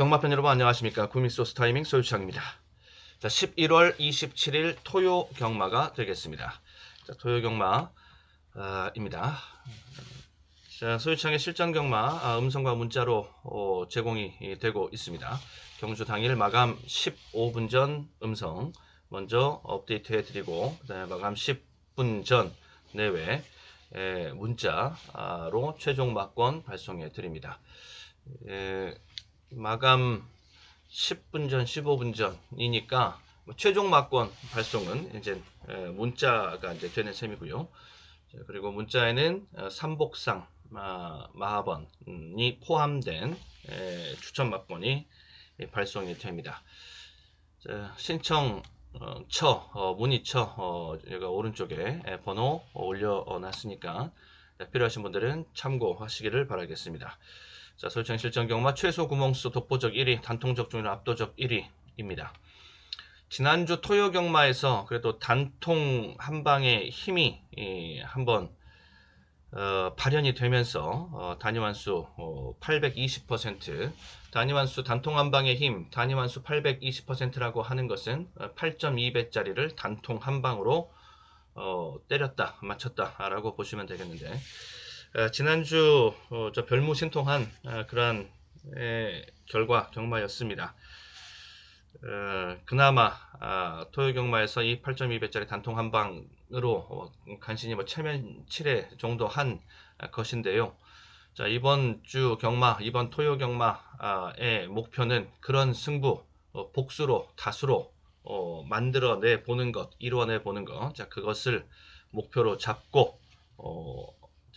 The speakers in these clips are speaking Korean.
경마편 여러분 안녕하십니까. 구미소스 타이밍 소유창입니다. 자, 11월 27일 토요 경마가 되겠습니다. 자, 토요 경마입니다. 자, 소유창의 실전 경마 음성과 문자로 제공이 되고 있습니다. 경주 당일 마감 15분 전 음성 먼저 업데이트 해드리고, 그다음에 마감 10분 전 내외 문자로 최종 막권 발송해 드립니다. 마감 10분 전, 15분 전이니까 최종 막권 발송은 이제 문자가 이제 되는 셈이고요. 그리고 문자에는 삼복상 마하번이 포함된 추천 막권이 발송이 됩니다. 신청 문의처 여기가 오른쪽에 번호 올려놨으니까 필요하신 분들은 참고하시기를 바라겠습니다. 자, 소유창 실전 경마 최소 구멍수 독보적 1위, 단통적 중률 압도적 1위입니다. 지난주 토요 경마에서 그래도 단통 한 방의 힘이 한번 발현이 되면서 단위완수 820%, 단위완수 단통 한 방의 힘, 단위완수 820%라고 하는 것은 8.2배짜리를 단통 한 방으로 때렸다, 맞췄다라고 보시면 되겠는데, 지난주 저 별무신통한 그러한 결과 경마였습니다. 그나마 토요 경마에서 이 8.2배짜리 단통 한 방으로 간신히 체면 7회 정도 한 것인데요. 자, 이번 주 경마, 이번 토요 경마의 목표는 그런 승부, 복수로, 다수로 만들어내 보는 것, 이루어내 보는 것, 자, 그것을 목표로 잡고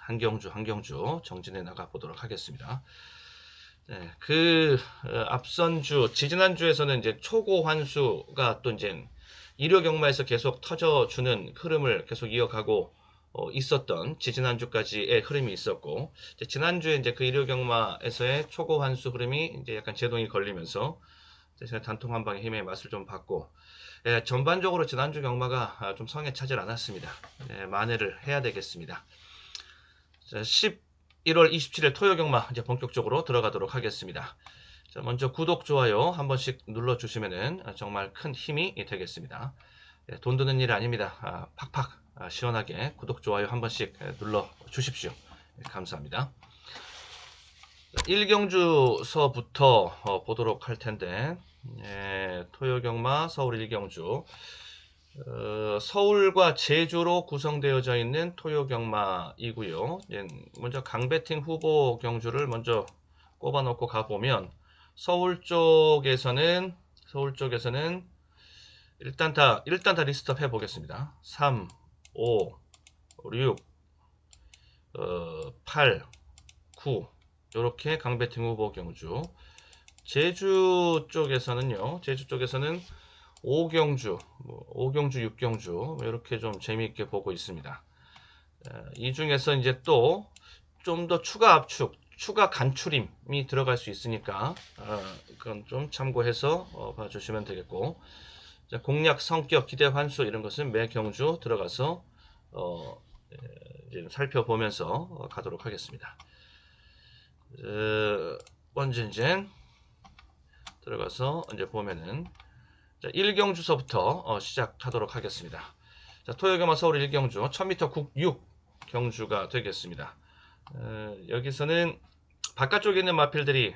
한 경주 정진해 나가 보도록 하겠습니다. 네, 앞선 주, 지지난주에서는 이제 초고 환수가 또 이제 일요 경마에서 계속 터져주는 흐름을 계속 이어가고 있었던 지지난주까지의 흐름이 있었고, 이제 지난주에 이제 그 일요 경마에서의 초고 환수 흐름이 이제 약간 제동이 걸리면서 단통 한 방의 힘의 맛을 좀 봤고, 전반적으로 지난주 경마가 좀 성에 차질 않았습니다. 만회를 해야 되겠습니다. 자, 11월 27일 토요 경마 이제 본격적으로 들어가도록 하겠습니다. 자, 먼저 구독, 좋아요 한 번씩 눌러주시면은 정말 큰 힘이 되겠습니다. 돈 드는 일 아닙니다. 팍팍 시원하게 구독, 좋아요 한 번씩 눌러주십시오. 감사합니다. 1경주서부터 보도록 할 텐데, 토요 경마 서울 1경주. 서울과 제주로 구성되어져 있는 토요 경마이고요. 먼저 강배팅 후보 경주를 먼저 꼽아 놓고 가보면, 서울 쪽에서는 일단 다 리스트업 해 보겠습니다. 3, 5, 6, 8, 9 이렇게 강배팅 후보 경주. 제주 쪽에서는 5경주, 6경주 이렇게 좀 재미있게 보고 있습니다. 이 중에서 이제 또 좀 더 추가 압축, 추가 간추림이 들어갈 수 있으니까 그건 좀 참고해서 봐주시면 되겠고, 공략, 성격, 기대, 환수 이런 것은 매 경주 들어가서 이제 살펴보면서 가도록 하겠습니다. 먼저 이제 들어가서 이제 보면은, 자, 1경주서부터 시작하도록 하겠습니다. 자, 토요 경마 서울 1경주 1000m 국육 경주가 되겠습니다. 여기서는 바깥쪽에 있는 마필들이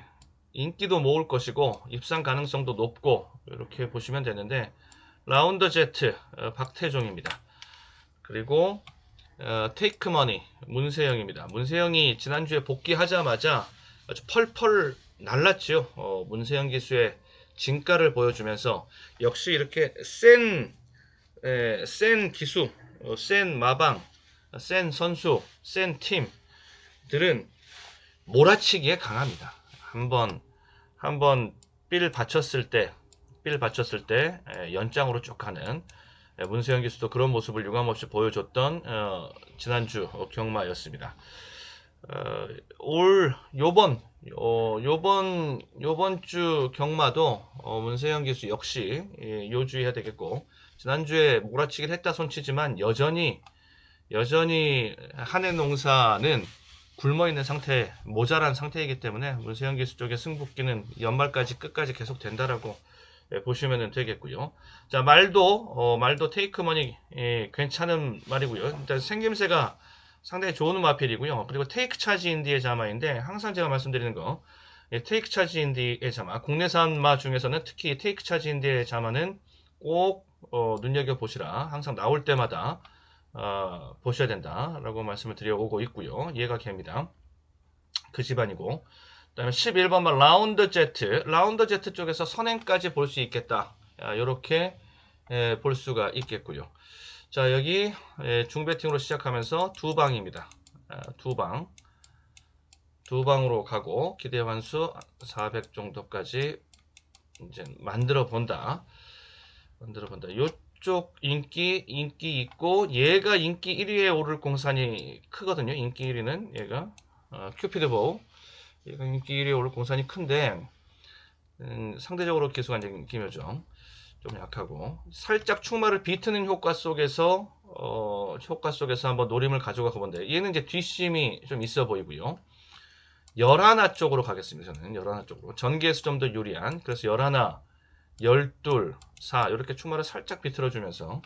인기도 모을 것이고 입상 가능성도 높고 이렇게 보시면 되는데, 라운더 제트 박태종입니다. 그리고 테이크머니 문세영입니다. 문세영이 지난주에 복귀하자마자 아주 펄펄 날랐죠. 문세영 기수의 진가를 보여주면서 역시 이렇게 센 기수, 센 마방, 센 선수, 센 팀들은 몰아치기에 강합니다. 한번 삘 받쳤을 때 연장으로 쭉 가는 문세영 기수도 그런 모습을 유감없이 보여줬던 지난주 경마였습니다. 요번 주 경마도 문세영 기수 역시 요주해야 되겠고, 지난주에 몰아치기를 했다 손치지만 여전히 한해 농사는 굶어 있는 상태, 모자란 상태이기 때문에 문세영 기수 쪽의 승부기는 연말까지 끝까지 계속 된다라고 보시면 되겠고요. 자, 말도 테이크머니 괜찮은 말이고요. 일단 생김새가 상당히 좋은 마필이고요. 그리고 테이크 차지 인디의 자마인데 항상 제가 말씀드리는 거 테이크 차지 인디의 자마, 국내산 마 중에서는 특히 테이크 차지 인디의 자마는 꼭 눈여겨보시라. 항상 나올 때마다 보셔야 된다라고 말씀을 드려오고 있고요. 얘가 걔입니다. 그 집안이고. 그 다음에 11번만 라운드 제트 쪽에서 선행까지 볼 수 있겠다. 이렇게 볼 수가 있겠고요. 자, 여기 중배팅으로 시작하면서 두 방입니다. 두 방으로 가고 기대 환수 400 정도까지 이제 만들어 본다. 요쪽 인기 있고 얘가 인기 1위에 오를 공산이 크거든요. 인기 1위는 얘가 큐피드 보우. 얘가 인기 1위에 오를 공산이 큰데 상대적으로 기수가 이제 김효정 좀 약하고 살짝 충마를 비트는 효과 속에서 한번 노림을 가져가 본데 얘는 이제 뒷심이 좀 있어 보이고요. 11 쪽으로 가겠습니다. 저는 11 쪽으로 전개에서 좀 더 유리한 그래서 11, 12, 4 이렇게 충마를 살짝 비틀어 주면서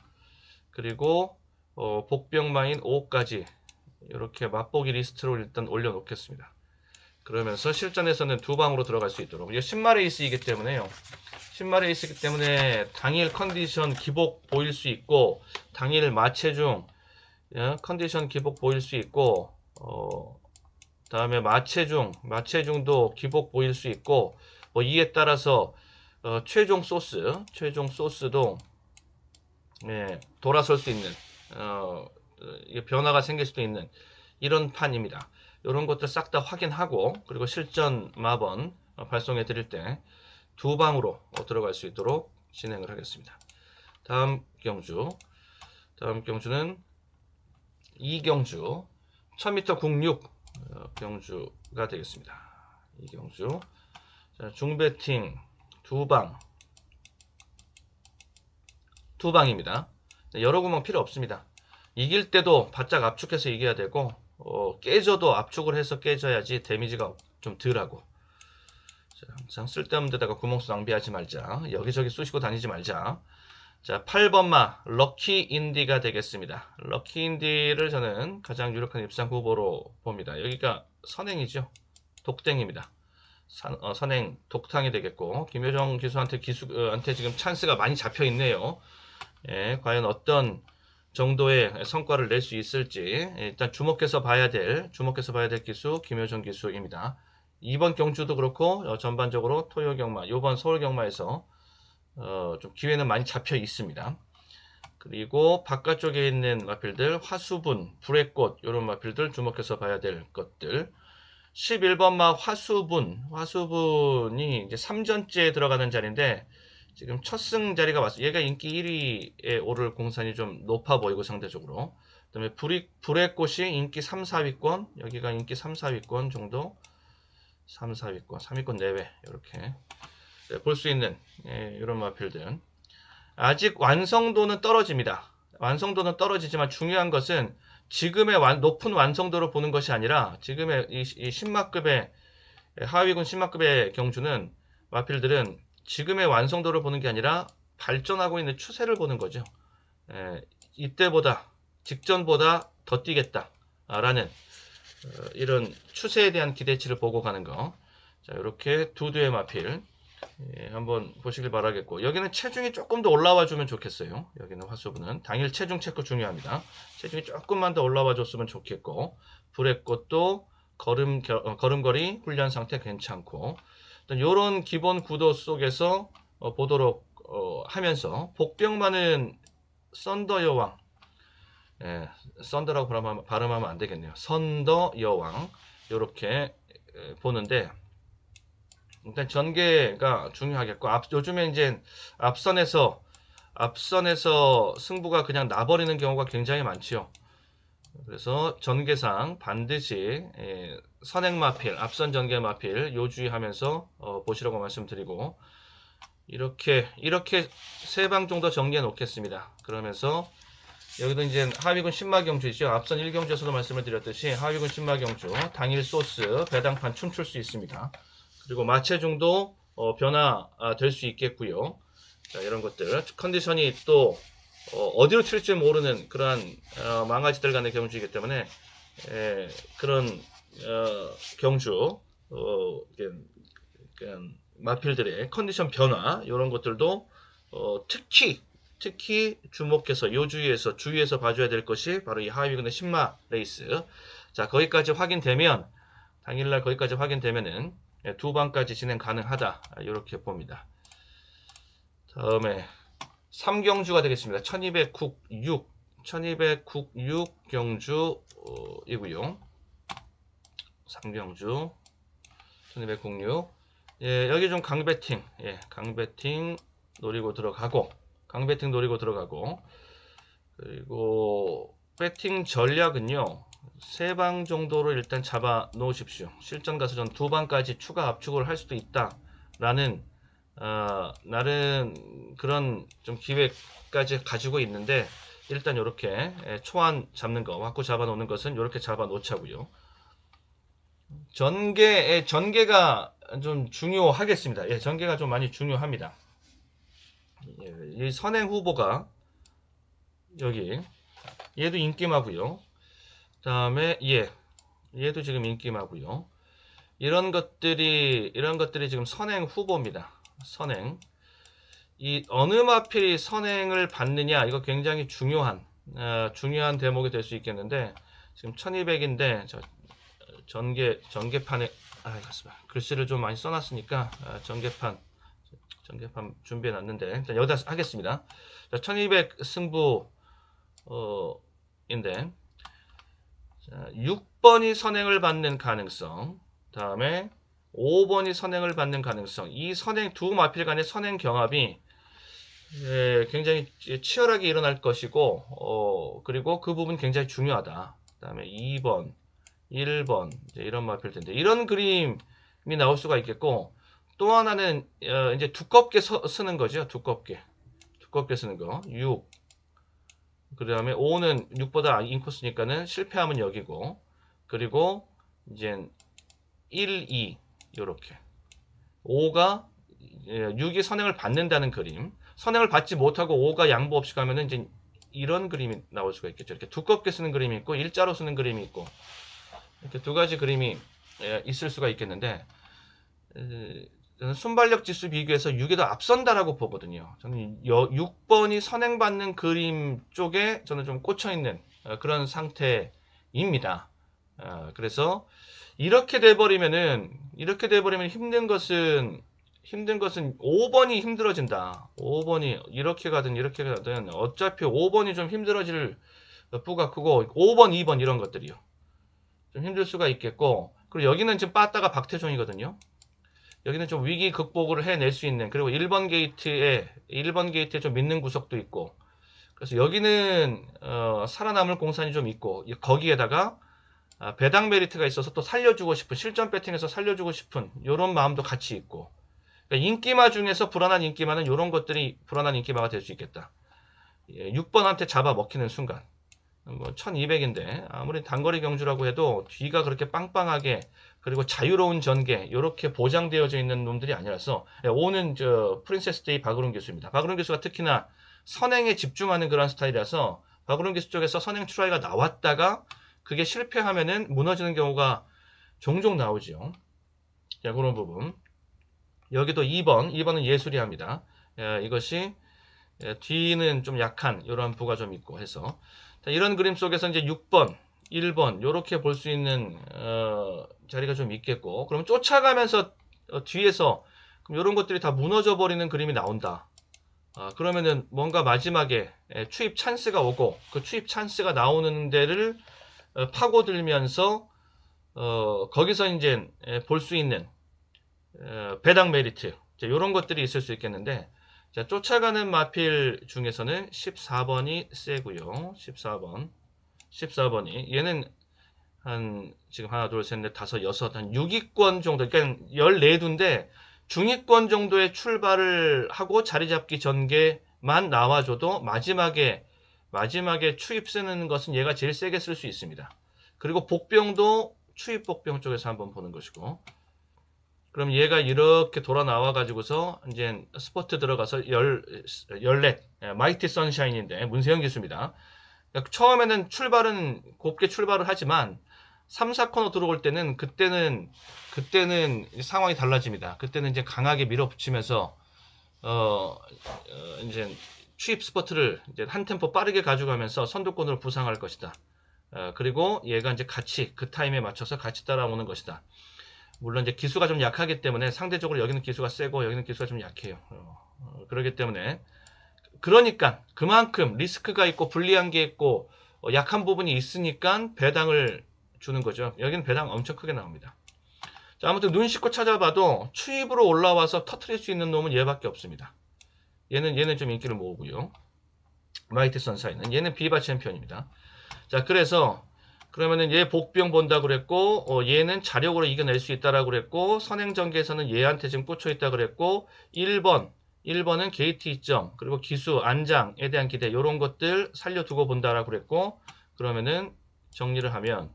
그리고 복병마인 5까지 이렇게 맛보기 리스트로 일단 올려놓겠습니다. 그러면서 실전에서는 두 방으로 들어갈 수 있도록 이게 10마 레이스이기 때문에요. 10마 레이스이기 때문에 당일 컨디션 기복 보일 수 있고 당일 마체중 컨디션 기복 보일 수 있고 다음에 마체중도 기복 보일 수 있고 뭐 이에 따라서 최종 소스도 돌아설 수 있는 변화가 생길 수도 있는 이런 판입니다. 이런 것들 싹 다 확인하고 그리고 실전 마번 발송해 드릴 때 두 방으로 들어갈 수 있도록 진행을 하겠습니다. 다음 경주는 이경주 1000m 국육 경주가 되겠습니다. 이경주 자, 중배팅 두 방입니다. 여러 구멍 필요 없습니다. 이길 때도 바짝 압축해서 이겨야 되고 깨져도 압축을 해서 깨져야지 데미지가 좀 덜하고 자, 항상 쓸데없는 데다가 구멍수 낭비하지 말자. 여기저기 쑤시고 다니지 말자. 자, 8번마 럭키 인디가 되겠습니다. 럭키 인디를 저는 가장 유력한 입상 후보로 봅니다. 여기가 선행이죠. 독땡입니다. 선행 독탕이 되겠고 김효정 기수한테 지금 찬스가 많이 잡혀 있네요. 과연 어떤 정도의 성과를 낼 수 있을지 일단 주목해서 봐야 될 기수 김효정 기수입니다. 이번 경주도 그렇고 전반적으로 토요 경마, 이번 서울 경마에서 좀 기회는 많이 잡혀 있습니다. 그리고 바깥쪽에 있는 마필들 화수분, 불의꽃 이런 마필들 주목해서 봐야 될 것들. 11번마 화수분이 이제 3전째에 들어가는 자리인데 지금 첫승 자리가 왔어요. 얘가 인기 1위에 오를 공산이 좀 높아 보이고 상대적으로. 그다음에 불의꽃이 인기 3, 4위권, 여기가 인기 3, 4위권 정도. 3, 4위권, 3위권 내외 이렇게 볼 수 있는 이런 마필들. 아직 완성도는 떨어집니다. 완성도는 떨어지지만 중요한 것은 지금의 높은 완성도를 보는 것이 아니라 지금의 이 10마급의 하위군 10마급의 경주는 마필들은 지금의 완성도를 보는 게 아니라 발전하고 있는 추세를 보는 거죠. 이때보다 직전보다 더 뛰겠다라는 이런 추세에 대한 기대치를 보고 가는 거. 자, 이렇게 두 대의 마필 한번 보시길 바라겠고 여기는 체중이 조금 더 올라와 주면 좋겠어요. 여기는 화수분은 당일 체중 체크 중요합니다. 체중이 조금만 더 올라와 줬으면 좋겠고 불의꽃도 걸음걸이 훈련 상태 괜찮고 이런 기본 구도 속에서 보도록 하면서 복병만은 썬더 여왕 썬더라고 발음하면 안 되겠네요. 선더 여왕 이렇게 보는데 일단 전개가 중요하겠고 요즘에 이제 앞선에서 승부가 그냥 나버리는 경우가 굉장히 많지요. 그래서 전개상 반드시 선행마필, 앞선 전개마필 요주의하면서 보시라고 말씀드리고 이렇게 세 방 정도 정리해 놓겠습니다. 그러면서 여기도 이제 하위군 신마경주이죠. 앞선 1경주에서도 말씀을 드렸듯이 하위군 신마경주, 당일 소스, 배당판 춤출 수 있습니다. 그리고 마체중도 변화될 수 있겠고요. 자, 이런 것들 컨디션이 또 어디로 튈지 모르는 그러한 망아지들 간의 경주이기 때문에 그런 경주 마필들의 컨디션 변화 이런 것들도 특히 주목해서 주의해서 봐줘야 될 것이 바로 이 하위군의 신마 레이스. 자, 거기까지 확인되면 당일날 거기까지 확인되면은 두 방까지 진행 가능하다 이렇게 봅니다. 다음에 3경주가 되겠습니다. 1206 경주이고요. 3경주 1206. 예, 여기 좀 강배팅, 강배팅 노리고 들어가고, 그리고 배팅 전략은요, 3방 정도로 일단 잡아 놓으십시오. 실전 가서 전 2방까지 추가 압축을 할 수도 있다라는 나름 그런 좀 기획까지 가지고 있는데, 일단 이렇게 초안 잡는 거, 확고 잡아 놓는 것은 이렇게 잡아 놓자고요. 전개가 좀 중요하겠습니다. 예, 전개가 좀 많이 중요합니다. 예, 이 선행 후보가 여기 얘도 인기마고요. 다음에 얘도 지금 인기마고요. 이런 것들이 지금 선행 후보입니다. 선행. 이 어느 마필이 선행을 받느냐 이거 굉장히 중요한 대목이 될 수 있겠는데 지금 1200인데 전개판에 글씨를 좀 많이 써놨으니까 전개판 준비해 놨는데 일단 여기다 하겠습니다. 자, 1200 승부인데 6번이 선행을 받는 가능성, 다음에 5번이 선행을 받는 가능성, 이 선행 두 마필 간의 선행 경합이 굉장히 치열하게 일어날 것이고 그리고 그 부분 굉장히 중요하다. 다음에 2번 1번 이런 마필 텐데 이런 그림이 나올 수가 있겠고, 또 하나는 이제 두껍게 쓰는 거죠. 두껍게 쓰는 거. 6. 그 다음에 5는 6보다 인코스니까는 실패하면 여기고, 그리고 이제 1, 2 요렇게 5가 6이 선행을 받는다는 그림, 선행을 받지 못하고 5가 양보 없이 가면은 이제 이런 그림이 나올 수가 있겠죠. 이렇게 두껍게 쓰는 그림이 있고 일자로 쓰는 그림이 있고 이렇게 두 가지 그림이 있을 수가 있겠는데 저는 순발력 지수 비교해서 6이 더 앞선다라고 보거든요. 저는 6번이 선행받는 그림 쪽에 저는 좀 꽂혀있는 그런 상태입니다. 그래서 이렇게 돼버리면 힘든 것은 5번이 힘들어진다. 5번이 이렇게 가든 어차피 5번이 좀 힘들어질 부가 크고 5번, 2번 이런 것들이요. 좀 힘들 수가 있겠고, 그리고 여기는 지금 빠따가 박태종이거든요. 여기는 좀 위기 극복을 해낼 수 있는, 그리고 1번 게이트에 좀 믿는 구석도 있고, 그래서 여기는 살아남을 공산이 좀 있고, 거기에다가 배당 메리트가 있어서 또 살려주고 싶은, 실전 배팅에서 살려주고 싶은 이런 마음도 같이 있고, 그러니까 인기마 중에서 불안한 인기마는 이런 것들이 불안한 인기마가 될 수 있겠다. 6번한테 잡아 먹히는 순간, 뭐 1200인데 아무리 단거리 경주라고 해도 뒤가 그렇게 빵빵하게 그리고 자유로운 전개 이렇게 보장되어져 있는 놈들이 아니라서, 오는 프린세스 데이 박으론 교수입니다. 박으론 교수가 특히나 선행에 집중하는 그런 스타일이라서 박으론 교수 쪽에서 선행 트라이가 나왔다가 그게 실패하면은 무너지는 경우가 종종 나오죠. 자, 그런 부분. 여기도 2번은 예술이합니다. 이것이 뒤는 좀 약한 이런 부가 좀 있고 해서, 자, 이런 그림 속에서 이제 6번, 1번 이렇게 볼 수 있는 자리가 좀 있겠고, 그럼 쫓아가면서 뒤에서 그럼 이런 것들이 다 무너져 버리는 그림이 나온다. 그러면은 뭔가 마지막에 추입 찬스가 오고 그 추입 찬스가 나오는 데를 파고들면서 거기서 이제 볼 수 있는 배당 메리트 이런 것들이 있을 수 있겠는데, 자, 쫓아가는 마필 중에서는 14번이 세고요. 14번이 얘는 한 지금 하나 둘 셋 넷 다섯 여섯 한 6위권 정도, 그러니까 14두인데 중위권 정도의 출발을 하고 자리 잡기 전개만 나와줘도 마지막에 마지막에 추입 쓰는 것은 얘가 제일 세게 쓸 수 있습니다. 그리고 복병도 추입 복병 쪽에서 한번 보는 것이고, 그럼 얘가 이렇게 돌아 나와 가지고서 이제 스포트 들어가서 열넷 마이티 선샤인인데 문세영 기수입니다. 그러니까 처음에는 출발은 곱게 출발을 하지만 3, 4코너 들어올 때는 그때는 상황이 달라집니다. 그때는 이제 강하게 밀어붙이면서 이제 추입 스포트를 이제 한 템포 빠르게 가져가면서 선두권으로 부상할 것이다. 그리고 얘가 이제 같이 그 타임에 맞춰서 같이 따라오는 것이다. 물론 이제 기수가 좀 약하기 때문에 상대적으로 여기는 기수가 세고 여기는 기수가 좀 약해요. 그렇기 때문에 그러니까 그만큼 리스크가 있고 불리한 게 있고 약한 부분이 있으니까 배당을 주는 거죠. 여기는 배당 엄청 크게 나옵니다. 자, 아무튼 눈 씻고 찾아봐도 추입으로 올라와서 터트릴 수 있는 놈은 얘밖에 없습니다. 얘는 좀 인기를 모으고요. 마이티 선사인은 얘는 비바 챔피언입니다. 자, 그래서 그러면은 얘 복병 본다 그랬고 얘는 자력으로 이겨낼 수 있다라고 그랬고 선행전개에서는 얘한테 지금 꽂혀 있다 그랬고 1번은 게이트 이점 그리고 기수 안장에 대한 기대 이런 것들 살려두고 본다라고 그랬고 그러면은 정리를 하면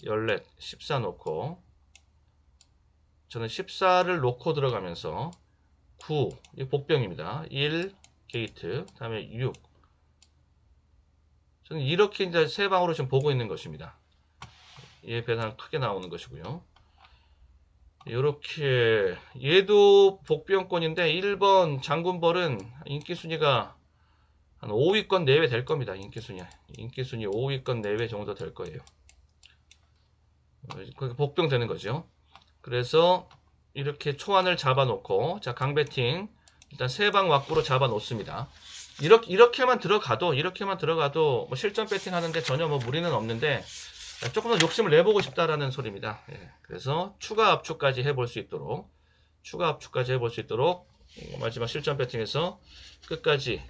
14, 14 놓고 저는 14를 놓고 들어가면서 9 이 복병입니다. 1 게이트 다음에 6 저는 이렇게 이제 세 방으로 지금 보고 있는 것입니다. 얘 배당 크게 나오는 것이고요. 이렇게 얘도 복병권인데 1번 장군벌은 인기순위가 한 5위권 내외 될 겁니다. 인기순위 5위권 내외 정도 될 거예요. 그게 복병 되는 거죠. 그래서 이렇게 초안을 잡아놓고 자 강배팅 일단 세 방 왁구로 잡아놓습니다. 이렇게만 들어가도 뭐 실전 배팅 하는데 전혀 뭐 무리는 없는데 조금 더 욕심을 내보고 싶다라는 소리입니다. 예, 그래서 추가 압축까지 해볼 수 있도록 마지막 실전 배팅에서 끝까지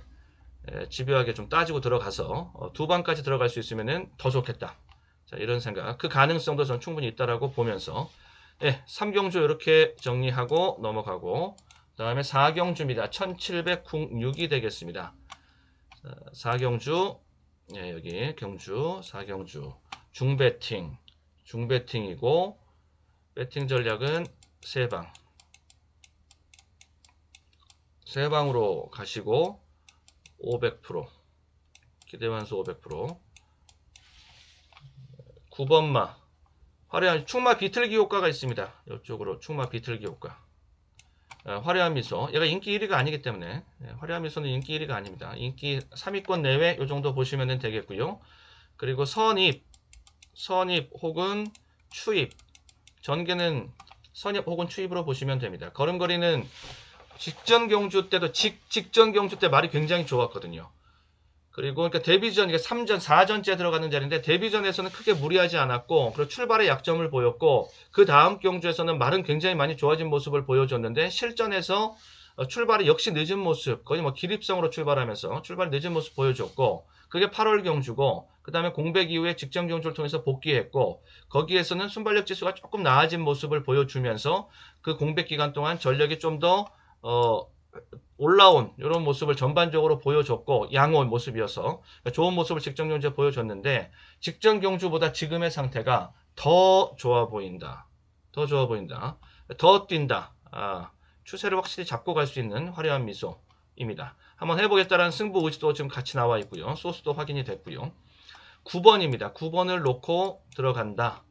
집요하게 좀 따지고 들어가서 두 방까지 들어갈 수 있으면 더 좋겠다. 자, 이런 생각, 그 가능성도 전 충분히 있다라고 보면서 3경주 이렇게 정리하고 넘어가고 그 다음에 4경주입니다. 1706이 되겠습니다. 4경주 여기 경주 4경주 중배팅이고 배팅 전략은 3방 3방으로 가시고 500% 기대환수 500% 9번마 화려한 충마 비틀기 효과가 있습니다. 이쪽으로 충마 비틀기 효과 화려한 미소 얘가 인기 1위가 아니기 때문에 화려한 미소는 인기 1위가 아닙니다. 인기 3위권 내외 이 정도 보시면 되겠고요. 그리고 선입 혹은 추입 전개는 선입 혹은 추입으로 보시면 됩니다. 걸음걸이는 직전 경주 때도 직전 경주 때 말이 굉장히 좋았거든요. 그리고 그러니까 데뷔전, 이게 3전, 4전째 들어가는 자리인데 데뷔전에서는 크게 무리하지 않았고 그리고 출발에 약점을 보였고 그 다음 경주에서는 말은 굉장히 많이 좋아진 모습을 보여줬는데 실전에서 출발이 역시 늦은 모습, 거의 뭐 기립성으로 출발하면서 출발 늦은 모습 보여줬고 그게 8월 경주고 그 다음에 공백 이후에 직전 경주를 통해서 복귀했고 거기에서는 순발력 지수가 조금 나아진 모습을 보여주면서 그 공백 기간 동안 전력이 좀 더 올라온 이런 모습을 전반적으로 보여줬고 양호한 모습이어서 좋은 모습을 직전 경주에 보여줬는데 직전 경주보다 지금의 상태가 더 좋아 보인다. 더 뛴다. 추세를 확실히 잡고 갈 수 있는 화려한 미소입니다. 한번 해보겠다라는 승부 의지도 지금 같이 나와 있고요. 소스도 확인이 됐고요. 9번입니다. 9번을 놓고 들어간다.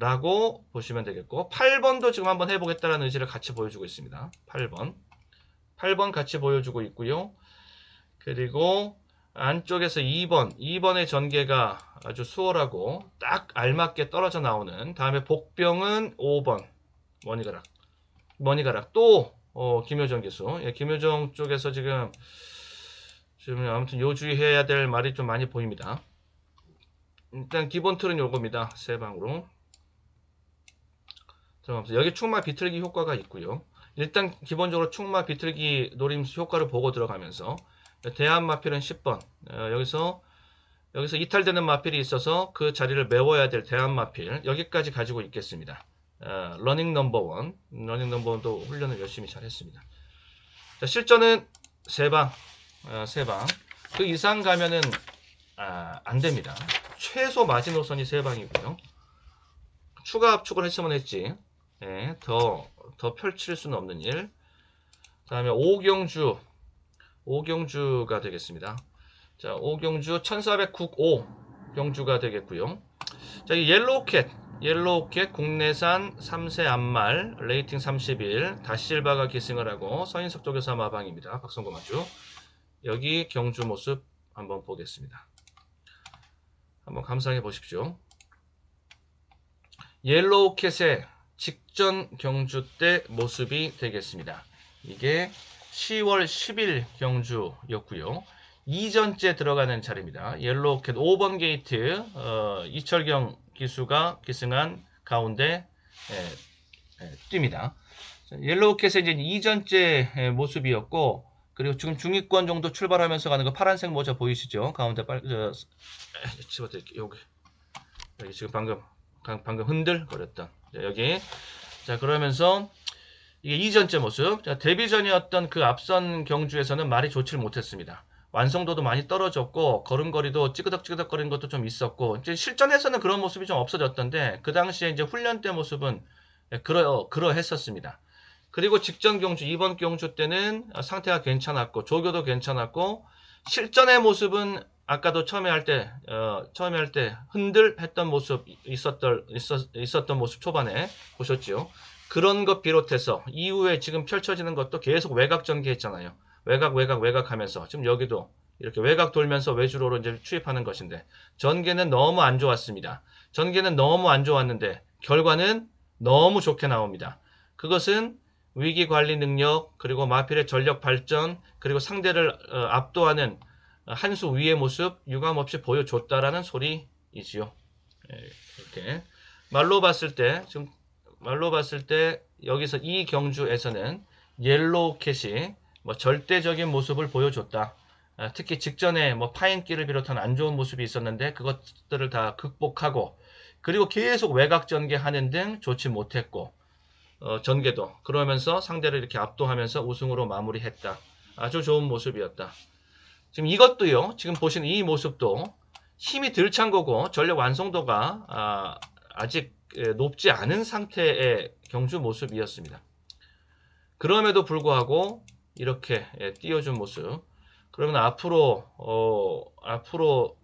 라고 보시면 되겠고 8번도 지금 한번 해보겠다라는 의지를 같이 보여주고 있습니다. 8번 같이 보여주고 있고요. 그리고 안쪽에서 2번의 전개가 아주 수월하고 딱 알맞게 떨어져 나오는 다음에 복병은 5번 머니가락 또 김효정 기수 김효정 쪽에서 지금 아무튼 요주의해야 될 말이 좀 많이 보입니다. 일단 기본 틀은 요겁니다. 세 방으로 여기 충마 비틀기 효과가 있고요. 일단 기본적으로 충마 비틀기 노림 효과를 보고 들어가면서 대한 마필은 10번 여기서 이탈되는 마필이 있어서 그 자리를 메워야 될 대한 마필 여기까지 가지고 있겠습니다. 러닝 넘버 1도 훈련을 열심히 잘 했습니다. 자, 실전은 3방 그 이상 가면은 안 됩니다. 최소 마지노선이 3방이고요. 추가 압축을 했으면 했지. 예, 더 펼칠 수는 없는 일. 다음에 오경주가 되겠습니다. 자, 오경주 1495 경주가 되겠고요. 자, 이 옐로우캣 국내산 3세 암말 레이팅 31 다실바가 기승을 하고 서인석 조교사 마방입니다. 박성구 마주. 여기 경주 모습 한번 보겠습니다. 한번 감상해 보십시오. 옐로우캣의 직전 경주 때 모습이 되겠습니다. 이게 10월 10일 경주였고요. 이전째 들어가는 자리입니다. 옐로우캣 5번 게이트 이철경 기수가 기승한 가운데 뜁니다. 옐로우캣의 이제 이전째 모습이었고, 그리고 지금 중위권 정도 출발하면서 가는 거 파란색 모자 보이시죠? 가운데 집어드릴게요. 여기 지금 방금 흔들거렸던 여기. 자, 그러면서 이게 이전째 모습. 자, 데뷔 전이었던 그 앞선 경주에서는 말이 좋지를 못했습니다. 완성도도 많이 떨어졌고 걸음걸이도 찌그덕찌그덕거리는 것도 좀 있었고, 이제 실전에서는 그런 모습이 좀 없어졌던데 그 당시에 이제 훈련 때 모습은 그러했었습니다. 그리고 직전 경주, 이번 경주 때는 상태가 괜찮았고 조교도 괜찮았고, 실전의 모습은 아까도 처음에 할 때 흔들했던 모습 있었던 모습 초반에 보셨죠. 그런 것 비롯해서 이후에 지금 펼쳐지는 것도 계속 외곽 전개했잖아요. 외곽 하면서 지금 여기도 이렇게 외곽 돌면서 외주로로 이제 추입하는 것인데, 전개는 너무 안 좋았습니다. 전개는 너무 안 좋았는데 결과는 너무 좋게 나옵니다. 그것은 위기 관리 능력, 그리고 마필의 전력 발전, 그리고 상대를 압도하는 한 수 위의 모습 유감없이 보여줬다라는 소리이지요. 이렇게 말로 봤을 때 여기서 이 경주에서는 옐로우캣이 절대적인 모습을 보여줬다. 특히 직전에 파인기를 비롯한 안 좋은 모습이 있었는데 그것들을 다 극복하고, 그리고 계속 외곽 전개하는 등 좋지 못했고, 전개도 그러면서 상대를 이렇게 압도하면서 우승으로 마무리했다. 아주 좋은 모습이었다. 지금 이것도요, 지금 보시는 이 모습도 힘이 덜 찬 거고 전력 완성도가 아직 높지 않은 상태의 경주 모습이었습니다. 그럼에도 불구하고 이렇게 띄워준 모습, 그러면 앞으로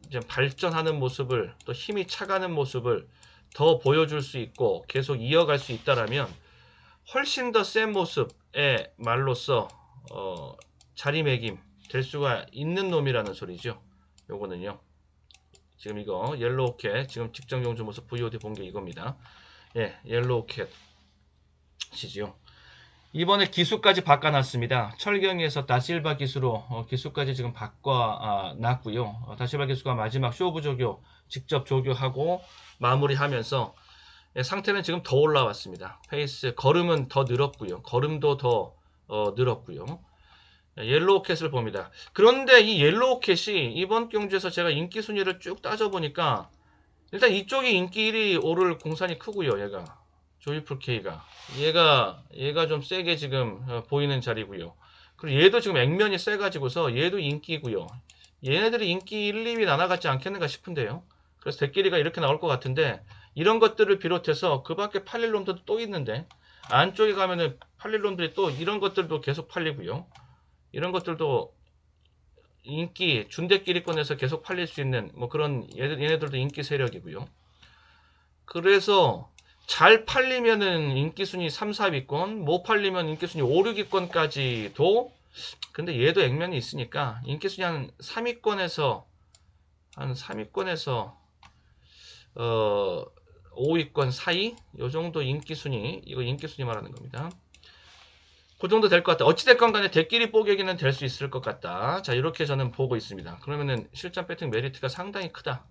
이제 발전하는 모습을, 또 힘이 차가는 모습을 더 보여줄 수 있고 계속 이어갈 수 있다라면 훨씬 더 센 모습의 말로써 자리매김 될 수가 있는 놈이라는 소리죠. 요거는요. 지금 이거 옐로우캣 지금 직전 경주 모습 VOD 본 게 이겁니다. 예, 옐로우캣이지요. 이번에 기수까지 바꿔놨습니다. 철경에서 다실바 기수로 기수까지 지금 바꿔놨고요. 다실바 기수가 마지막 쇼부 조교 직접 조교하고 마무리하면서 상태는 지금 더 올라왔습니다. 페이스 걸음은 더 늘었고요. 걸음도 더 늘었고요. 옐로우캣을 봅니다. 그런데 이 옐로우캣이 이번 경주에서 제가 인기 순위를 쭉 따져보니까 일단 이쪽이 인기 1위 오를 공산이 크고요. 얘가 조이풀 K가 얘가 좀 세게 지금 보이는 자리고요. 그리고 얘도 지금 액면이 세가지고서 얘도 인기고요. 얘네들이 인기 1, 2위 나눠갔지 않겠는가 싶은데요. 그래서 대끼리가 이렇게 나올 것 같은데, 이런 것들을 비롯해서 그 밖에 팔릴 놈들도 또 있는데, 안쪽에 가면은 팔릴 놈들이 또 이런 것들도 계속 팔리고요. 이런 것들도 인기 준대끼리권에서 계속 팔릴 수 있는 그런 얘네들도 인기 세력이고요. 그래서 잘 팔리면은 인기 순위 3, 4위권, 못 팔리면 인기 순위 5, 6위권까지도. 근데 얘도 액면이 있으니까 인기 순위 한 3위권에서 5위권 사이 요 정도 인기 순위, 이거 인기 순위 말하는 겁니다. 그 정도 될 것 같다. 어찌됐건 간에 대끼리 뽀개기는 될 수 있을 것 같다. 자, 이렇게 저는 보고 있습니다. 그러면은 실전 배팅 메리트가 상당히 크다.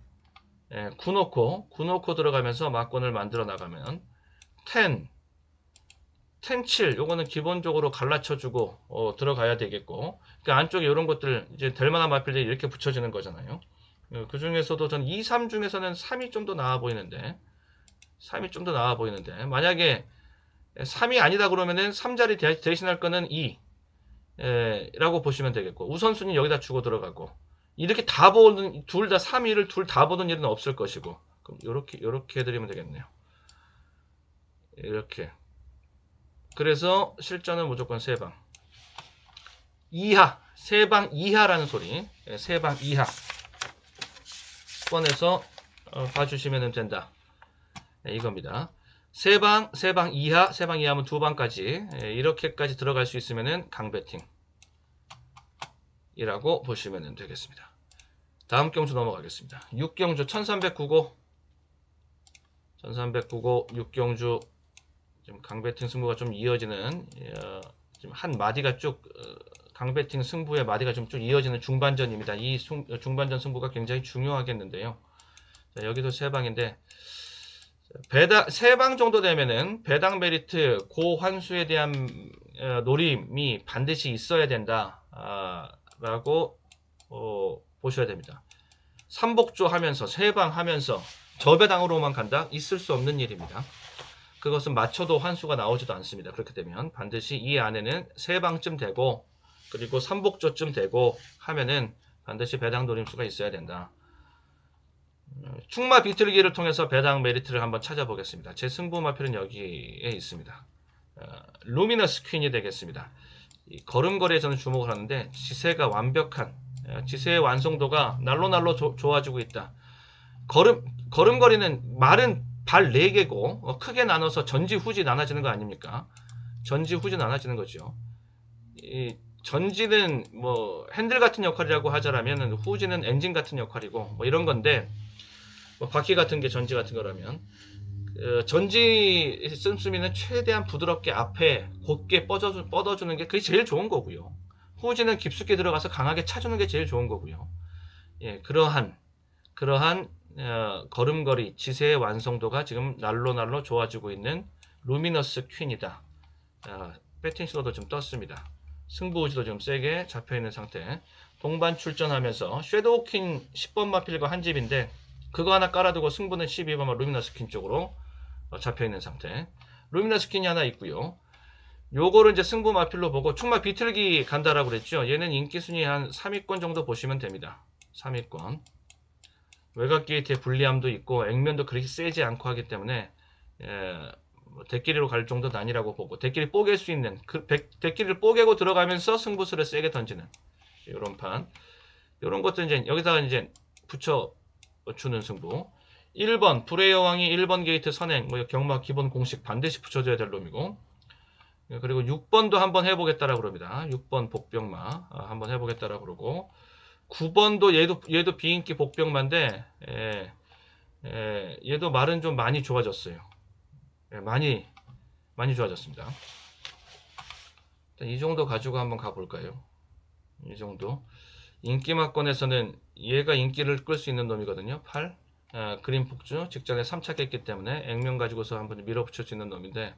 예, 9 들어가면서 막권을 만들어 나가면 10, 7 요거는 기본적으로 갈라쳐주고 들어가야 되겠고, 그 안쪽에 이런 것들 이제 될 만한 마필들이 이렇게 붙여지는 거잖아요. 그 중에서도 전 2, 3 중에서는 3이 좀 더 나아 보이는데, 만약에 3이 아니다 그러면은 3자리 대신할 거는 2 라고 보시면 되겠고, 우선순위 여기다 주고 들어가고, 이렇게 다 보는 둘 다 3위를 둘 다 보는 일은 없을 것이고 그럼 요렇게 해드리면 되겠네요. 이렇게. 그래서 실전은 무조건 3방 이하, 3방 이하라는 소리. 3방 이하 꺼내서 봐주시면 된다. 이겁니다. 3방 이하, 3방 이하면 2방까지 이렇게까지 들어갈 수 있으면 강배팅 이라고 보시면 되겠습니다. 다음 경주 넘어가겠습니다. 6경주 1309고 6경주 지금 강배팅 승부가 좀 이어지는 지금 한 마디가 쭉 강배팅 승부의 마디가 좀 쭉 이어지는 중반전입니다. 이 중반전 승부가 굉장히 중요하겠는데요. 자, 여기도 3방인데 배당 3방 정도 되면은 배당 메리트 고환수에 대한 노림이 반드시 있어야 된다 라고 보셔야 됩니다. 삼복조 하면서 3방 하면서 저배당으로만 간다? 있을 수 없는 일입니다. 그것은 맞춰도 환수가 나오지도 않습니다. 그렇게 되면 반드시 이 안에는 3방쯤 되고 그리고 삼복조쯤 되고 하면은 반드시 배당 노림수가 있어야 된다. 충마 비틀기를 통해서 배당 메리트를 한번 찾아보겠습니다. 제 승부마표는 여기에 있습니다. 루미너스 퀸이 되겠습니다. 이 걸음걸이에 저는 주목을 하는데 지세가 완벽한 지세의 완성도가 날로 좋아지고 있다. 걸음걸이는 말은 발 4개고 크게 나눠서 전지 후지 나눠지는 거 아닙니까? 전지 후지 나눠지는 거죠. 이 전지는 뭐 핸들 같은 역할이라고 하자라면 후지는 엔진 같은 역할이고 뭐 이런 건데 뭐 바퀴 같은 게 전지 같은 거라면 전지 씀씀이는 최대한 부드럽게 앞에 곧게 뻗어주는 게 그게 제일 좋은 거고요. 후지는 깊숙이 들어가서 강하게 차주는 게 제일 좋은 거고요. 예, 그러한 걸음걸이 지세의 완성도가 지금 날로 좋아지고 있는 루미너스 퀸이다. 배팅 신호도 좀 떴습니다. 승부우지도 좀 세게 잡혀있는 상태. 동반 출전하면서 섀도우 퀸 10번 마필과 한 집인데 그거 하나 깔아두고 승부는 12번 루미너스 퀸 쪽으로 잡혀있는 상태. 루미너스 퀸이 하나 있고요. 요거를 이제 승부 마필로 보고 충마 비틀기 간다라고 그랬죠. 얘는 인기순위 한 3위권 정도 보시면 됩니다. 3위권. 외곽 게이트의 불리함도 있고 액면도 그렇게 세지 않고 하기 때문에 대끼리로 갈 정도는 아니라고 보고 대끼리 뽀갤 수 있는 대끼리를 뽀개고 들어가면서 승부수를 세게 던지는 이런 판 이런 것도 이제 여기다가 이제 붙여 주는 승부. 1번 불의 여왕이 1번 게이트 선행 뭐 경마 기본 공식 반드시 붙여줘야 될 놈이고 그리고 6번도 한번 해보겠다라고 그럽니다. 6번 복병마 한번 해보겠다라고 그러고 9번도 얘도 비인기 복병마인데 얘도 말은 좀 많이 좋아졌어요. 많이 좋아졌습니다. 이 정도 가지고 한번 가볼까요? 이 정도 인기마권에서는 얘가 인기를 끌 수 있는 놈이거든요. 8 그린 폭주 직전에 3차 깼기 때문에 액면 가지고서 한번 밀어붙일 수 있는 놈인데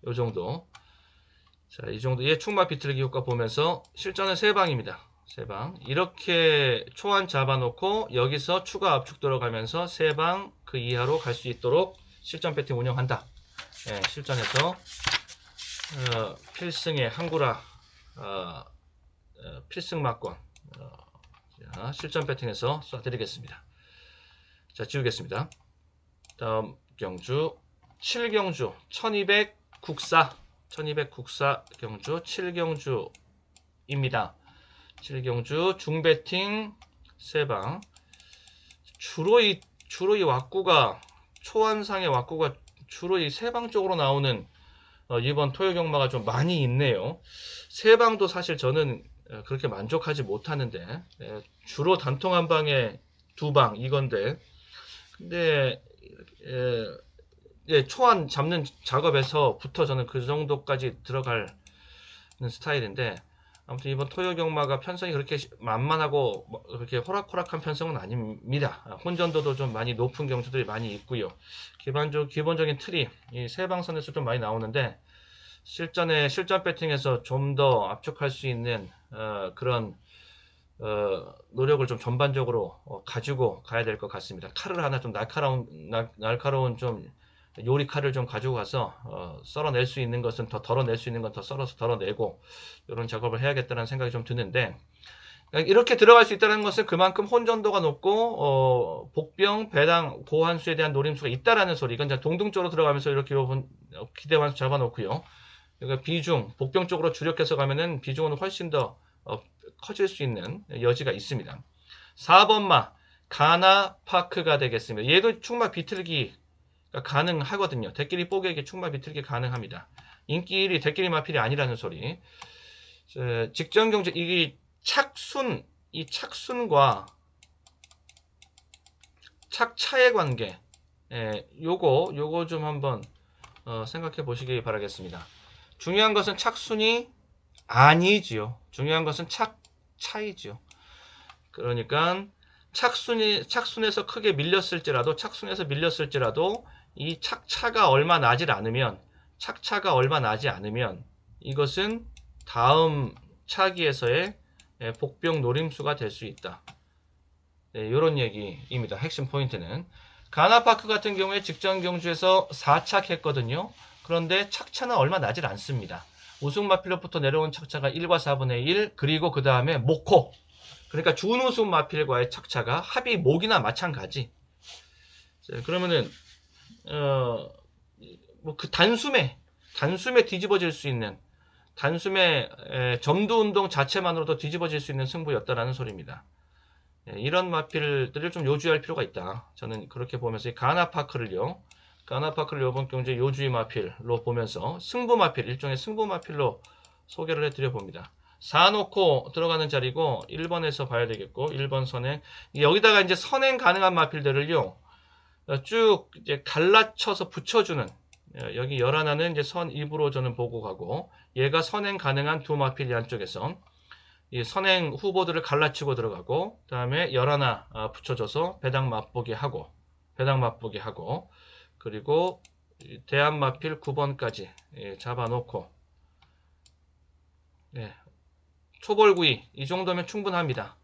요 정도. 자, 이 정도 얘 충마 비틀기 효과 보면서 실전은 3방입니다. 3방 이렇게 초안 잡아놓고 여기서 추가 압축 들어가면서 3방 그 이하로 갈 수 있도록 실전 배팅 운영한다. 실전에서 필승의 항구라 필승 막권 실전 배팅에서 쏴드리겠습니다. 자, 지우겠습니다. 다음 경주 7경주 1200 국사 경주 7경주입니다. 7경주 중배팅 3방 주로 이 왁구가 초안상의 왁구가 주로 이 3방 쪽으로 나오는 이번 토요경마가 좀 많이 있네요. 3방도 사실 저는 그렇게 만족하지 못하는데 주로 단통 한 방에 2방 이건데 근데 초안 잡는 작업에서부터 저는 그 정도까지 들어가는 스타일인데 아무튼 이번 토요경마가 편성이 그렇게 만만하고 그렇게 호락호락한 편성은 아닙니다. 혼전도도 좀 많이 높은 경주들이 많이 있고요. 기본적인 틀이 이 3방선에서 좀 많이 나오는데 실전 배팅에서 좀 더 압축할 수 있는 그런 노력을 좀 전반적으로 가지고 가야 될 것 같습니다. 칼을 하나 좀 날카로운 좀 요리 칼을 좀 가지고 가서 썰어낼 수 있는 것은 더 덜어낼 수 있는 건 더 썰어서 덜어내고 이런 작업을 해야겠다는 생각이 좀 드는데 이렇게 들어갈 수 있다는 것은 그만큼 혼전도가 높고 복병, 배당, 고환수에 대한 노림수가 있다라는 소리. 이건 이제 동등적으로 들어가면서 이렇게 기대환수 잡아놓고요. 그러니까 비중, 복병 쪽으로 주력해서 가면은 비중은 훨씬 더 커질 수 있는 여지가 있습니다. 4번마 가나파크가 되겠습니다. 얘도 축마 비틀기 가능하거든요. 대끼리 뽀개기 축마 비틀기 가능합니다. 인기 1위 대끼리 마필이 아니라는 소리. 직전 경제 이게 이 착순과 착차의 관계, 요거 좀 한번 생각해 보시기 바라겠습니다. 중요한 것은 착순이 아니지요. 중요한 것은 착차이지요. 그러니까 착순에서 크게 밀렸을지라도 이 착차가 얼마 나지 않으면 이것은 다음 차기에서의 복병 노림수가 될 수 있다. 이런 얘기입니다. 핵심 포인트는 가나파크 같은 경우에 직전 경주에서 4착했거든요. 그런데 착차는 얼마 나질 않습니다. 우승마필로부터 내려온 착차가 1과 4분의 1 그리고 그 다음에 목호 그러니까 준우승 마필과의 착차가 합이 목이나 마찬가지. 그러면은 뭐 그 단숨에 뒤집어질 수 있는 단숨에 점도 운동 자체만으로도 뒤집어질 수 있는 승부였다라는 소리입니다. 이런 마필들을 좀 요주할 필요가 있다. 저는 그렇게 보면서 가나파크를요. 이번 경주에 요주의 마필로 보면서 승부 마필, 일종의 승부 마필로 소개를 해드려 봅니다. 4 놓고 들어가는 자리고 1번에서 봐야 되겠고 1번 선행 여기다가 이제 선행 가능한 마필들을요 쭉 이제 갈라쳐서 붙여주는 여기 11는 이제 선 입으로 저는 보고 가고 얘가 선행 가능한 두 마필 안쪽에서 이 선행 후보들을 갈라치고 들어가고 그 다음에 11 붙여줘서 배당 맛보기 하고 그리고 대한 마필 9번까지 잡아놓고 초벌구이 이 정도면 충분합니다.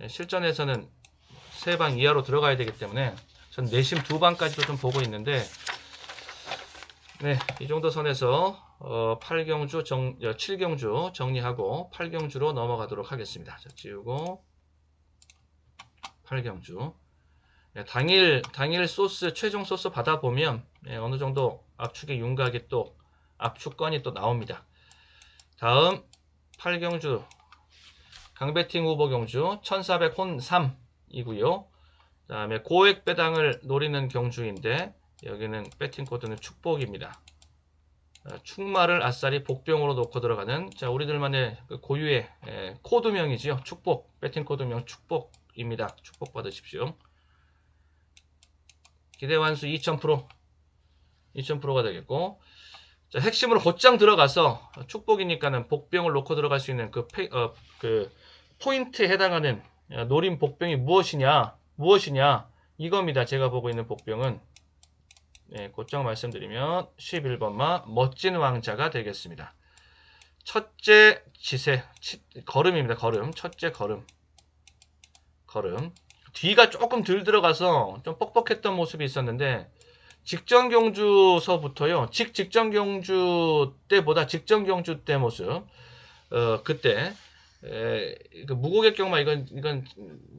실전에서는 3방 이하로 들어가야 되기 때문에 전 내심 2방까지도 좀 보고 있는데 이 정도 선에서 7경주 정리하고 8경주로 넘어가도록 하겠습니다. 자, 지우고 8경주 당일 소스 최종 소스 받아보면 어느 정도 압축의 윤곽이 또 압축권이 또 나옵니다. 다음 8경주 강배팅 후보 경주 1400 혼 3이고요. 그 다음에 고액 배당을 노리는 경주인데 여기는 배팅 코드는 축복입니다. 축마를 아싸리 복병으로 놓고 들어가는 자 우리들만의 그 고유의 코드명이지요. 축복 배팅 코드명 축복입니다. 축복 받으십시오. 기대환수 2000%가 되겠고 자, 핵심으로 곧장 들어가서 축복이니까는 복병을 놓고 들어갈 수 있는 그 포인트에 해당하는 노린 복병이 무엇이냐 이겁니다. 제가 보고 있는 복병은 곧장 말씀드리면 11번마 멋진 왕자가 되겠습니다. 첫째 지세 걸음입니다. 첫째 걸음 뒤가 조금 덜 들어가서 좀 뻑뻑했던 모습이 있었는데 직전 경주서부터요. 직전 경주 때보다 직전 경주 때 모습 그때 그 무고객 경마 이건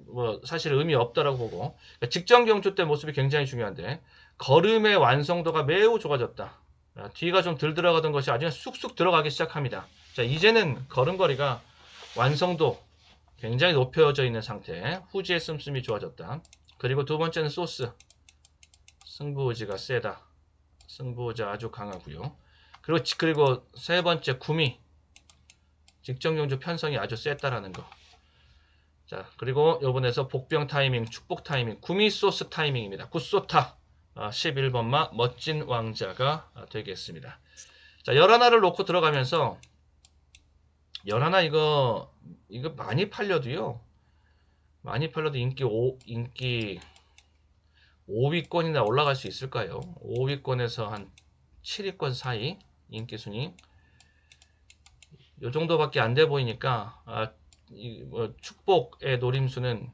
뭐 사실 의미 없다라고 보고 그러니까 직전 경주 때 모습이 굉장히 중요한데 걸음의 완성도가 매우 좋아졌다. 뒤가 좀 덜 들어가던 것이 아주 쑥쑥 들어가기 시작합니다. 자 이제는 걸음걸이가 완성도 굉장히 높여져 있는 상태. 후지의 씀씀이 좋아졌다. 그리고 두 번째는 소스. 승부의지가 세다. 승부의지 아주 강하고요. 그리고 세 번째 구미. 직전 경주 편성이 아주 셌다라는 거. 자 그리고 요번에서 복병 타이밍, 축복 타이밍, 구미 소스 타이밍입니다. 굿소타 11번마 멋진 왕자가 되겠습니다. 자 11를 놓고 들어가면서 11 이거 많이 팔려도요. 인기 5위권이나 올라갈 수 있을까요? 5위권에서 한 7위권 사이 인기 순위 요 정도밖에 안 돼 보이니까 축복의 노림수는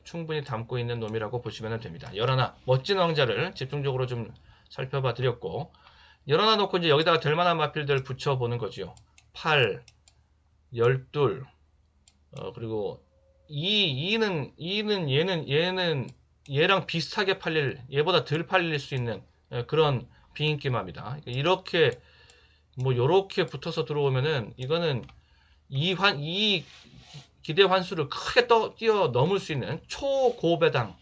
충분히 담고 있는 놈이라고 보시면 됩니다. 11 멋진 왕자를 집중적으로 좀 살펴봐 드렸고 11 놓고 이제 여기다가 될 만한 마필들 붙여보는 거죠. 8 12 그리고 얘는 얘랑 비슷하게 팔릴, 얘보다 덜 팔릴 수 있는 그런 비인기마입니다. 이렇게 뭐 요렇게 붙어서 들어오면은 이거는 이 기대 환수를 크게 뛰어넘을 수 있는 초고배당,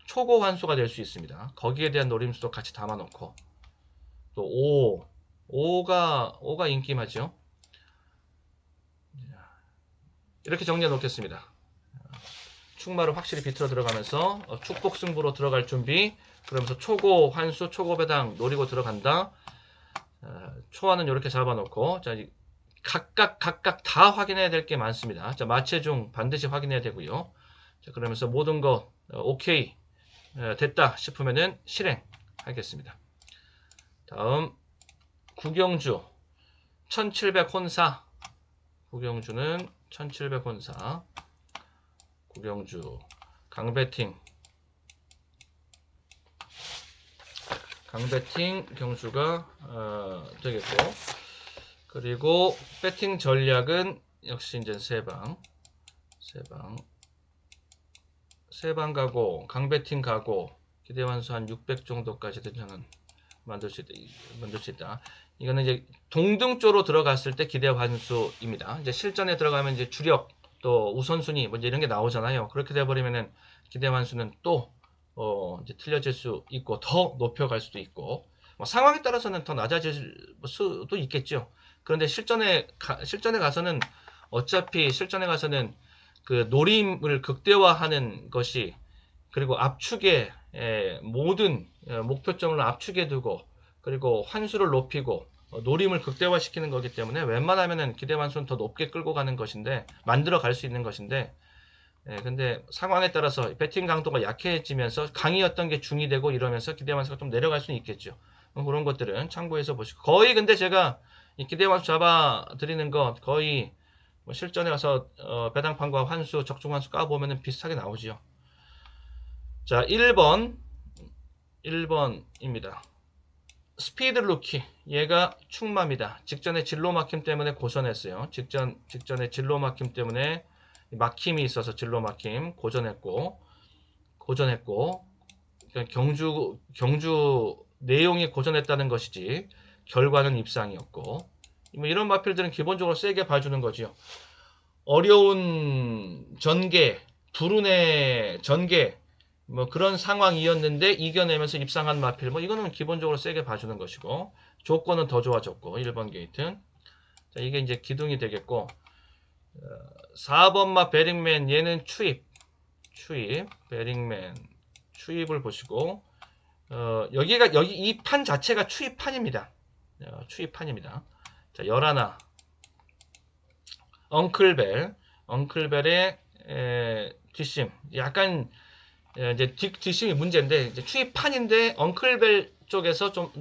초고 환수가 될 수 있습니다. 거기에 대한 노림수도 같이 담아놓고 또 5가 인기마죠. 이렇게 정리해 놓겠습니다. 축마를 확실히 비틀어 들어가면서 축복 승부로 들어갈 준비. 그러면서 초고 환수, 초고 배당 노리고 들어간다. 초안은 이렇게 잡아놓고 자 각각 다 확인해야 될 게 많습니다. 자 마체중 반드시 확인해야 되고요. 자 그러면서 모든 거 오케이 됐다 싶으면은 실행하겠습니다. 다음 구경주 1700 혼사. 구경주는 1700 혼사. 구경주 강배팅 경주가 되겠고, 그리고 배팅 전략은 역시 이제 세방 가고 강배팅 가고 기대 환수 한 600 정도까지도 저는 만들 수 있다. 이거는 이제 동등조로 들어갔을 때 기대 환수입니다. 이제 실전에 들어가면 이제 주력 또 우선순위 뭐 이런 게 나오잖아요. 그렇게 돼버리면은 기대 환수는 또 이제 틀려질 수 있고 더 높여갈 수도 있고 뭐 상황에 따라서는 더 낮아질 수도 있겠죠. 그런데 실전에 가서는 어차피 실전에 가서는 그 노림을 극대화하는 것이, 그리고 압축에 모든 목표점을 압축해 두고 그리고 환수를 높이고 노림을 극대화시키는 거기 때문에 웬만하면은 기대 환수는 더 높게 끌고 가는 것인데, 만들어 갈 수 있는 것인데, 근데 상황에 따라서 배팅 강도가 약해지면서 강이었던 게 중이 되고 이러면서 기대 환수가 좀 내려갈 수는 있겠죠. 그런 것들은 참고해서 보시고, 거의 근데 제가 이 기대 환수 잡아 드리는 거 거의 뭐 실전에 가서 배당판과 환수, 적중 환수 까보면은 비슷하게 나오죠. 자, 1번입니다. 스피드 루키. 얘가 축마입니다. 직전에 진로 막힘 때문에 고전했어요. 직전에 진로 막힘 때문에 막힘이 있어서 진로 막힘 고전했고, 그러니까 경주 내용이 고전했다는 것이지 결과는 입상이었고, 뭐 이런 마필들은 기본적으로 세게 봐주는 거죠. 어려운 전개, 불운의 전개, 뭐 그런 상황이었는데 이겨내면서 입상한 마필, 뭐 이거는 기본적으로 세게 봐주는 것이고, 조건은 더 좋아졌고 1번 게이트. 자, 이게 이제 기둥이 되겠고, 4번 마 베링맨, 얘는 추입 베링맨 추입을 보시고, 여기 이 판 자체가 추입판입니다. 추입판입니다. 자, 11 엉클벨의 뒷심, 약간 이제 뒷심이 문제인데, 이제 추입판인데 엉클벨 쪽에서 좀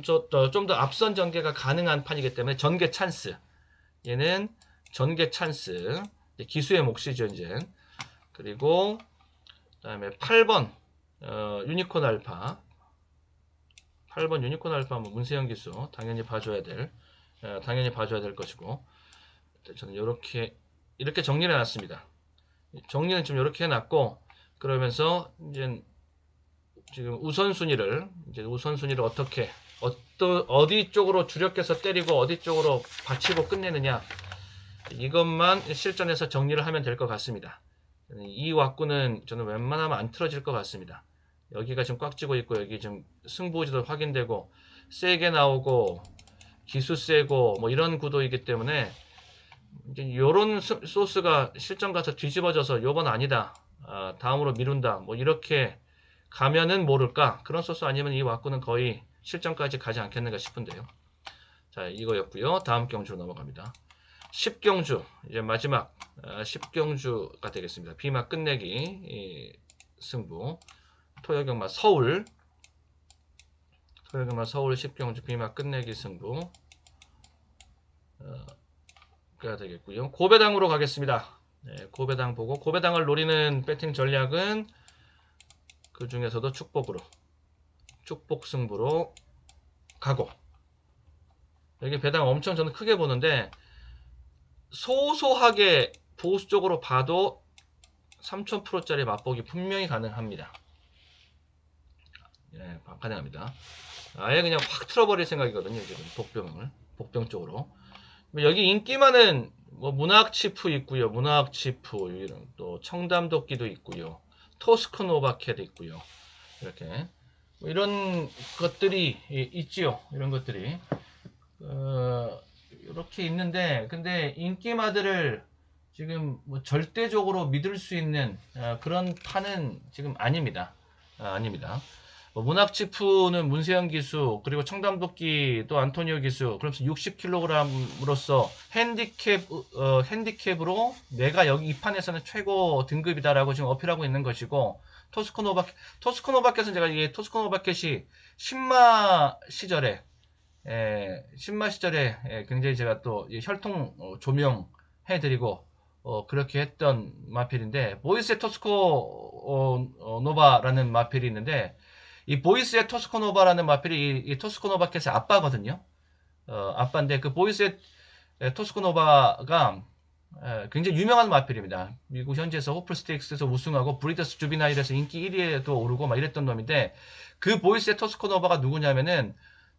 더 앞선 전개가 가능한 판이기 때문에 전개 찬스. 얘는 전개 찬스. 기수의 몫이죠 이제. 그리고 그다음에 8번 유니콘 알파. 8번 유니콘 알파 뭐 문세영 기수 당연히 봐줘야 될 것이고, 저는 이렇게 정리를 해놨습니다. 정리는 좀 이렇게 해놨고, 그러면서 이제 지금 우선순위를 어떻게 어디 쪽으로 주력해서 때리고 어디 쪽으로 받치고 끝내느냐, 이것만 실전에서 정리를 하면 될 것 같습니다. 이 왁구는 저는 웬만하면 안 틀어질 것 같습니다. 여기가 지금 꽉 쥐고 있고, 여기 지금 승부지도 확인되고 세게 나오고 기수 세고 뭐 이런 구도이기 때문에, 이제 요런 소스가 실전 가서 뒤집어져서 요번 아니다, 다음으로 미룬다, 뭐 이렇게 가면은 모를까, 그런 소스 아니면 이 왁구는 거의 실전까지 가지 않겠는가 싶은데요. 자, 이거였고요. 다음 경주로 넘어갑니다. 10경주, 이제 마지막 10경주가 되겠습니다. 비마 끝내기 승부. 토요경마 서울 10경주 비마 끝내기 승부 가 되겠고요. 고배당으로 가겠습니다. 고배당 보고, 고배당을 노리는 배팅 전략은 그 중에서도 축복 승부로 가고, 여기 배당 엄청 저는 크게 보는데, 소소하게 보수 쪽으로 봐도 3000%짜리 맛보기 분명히 가능합니다. 예, 가능합니다. 아예 그냥 확 틀어버릴 생각이거든요. 지금 복병 쪽으로. 여기 인기 많은 뭐 문학 치프 있고요. 문학 치프, 이런 또 청담도끼도 있고요. 토스크 노바켓도 있고요. 이렇게 뭐 이런 것들이 있지요. 이런 것들이 이렇게 있는데, 근데 인기마들을 지금 뭐 절대적으로 믿을 수 있는 그런 판은 지금 아닙니다. 아닙니다. 뭐 문학치프는 문세영 기수, 그리고 청담도끼 또 안토니오 기수, 그러면서 60kg으로서 핸디캡으로 내가 여기 이 판에서는 최고 등급이다라고 지금 어필하고 있는 것이고, 토스코노바켓은 제가 이게 토스코노바켓이 신마 시절에 신마 시절에 굉장히 제가 또 혈통 조명해드리고 그렇게 했던 마필인데, 보이스의 토스코 노바라는 마필이 있는데, 이 보이스의 토스코 노바라는 마필이 이 토스코 노바켓의 아빠거든요. 아빠인데 그 보이스의 토스코 노바가 굉장히 유명한 마필입니다. 미국 현지에서 호플 스테이크스에서 우승하고 브리더스 주비나일에서 인기 1위에도 오르고 막 이랬던 놈인데, 그 보이스의 토스코 노바가 누구냐면은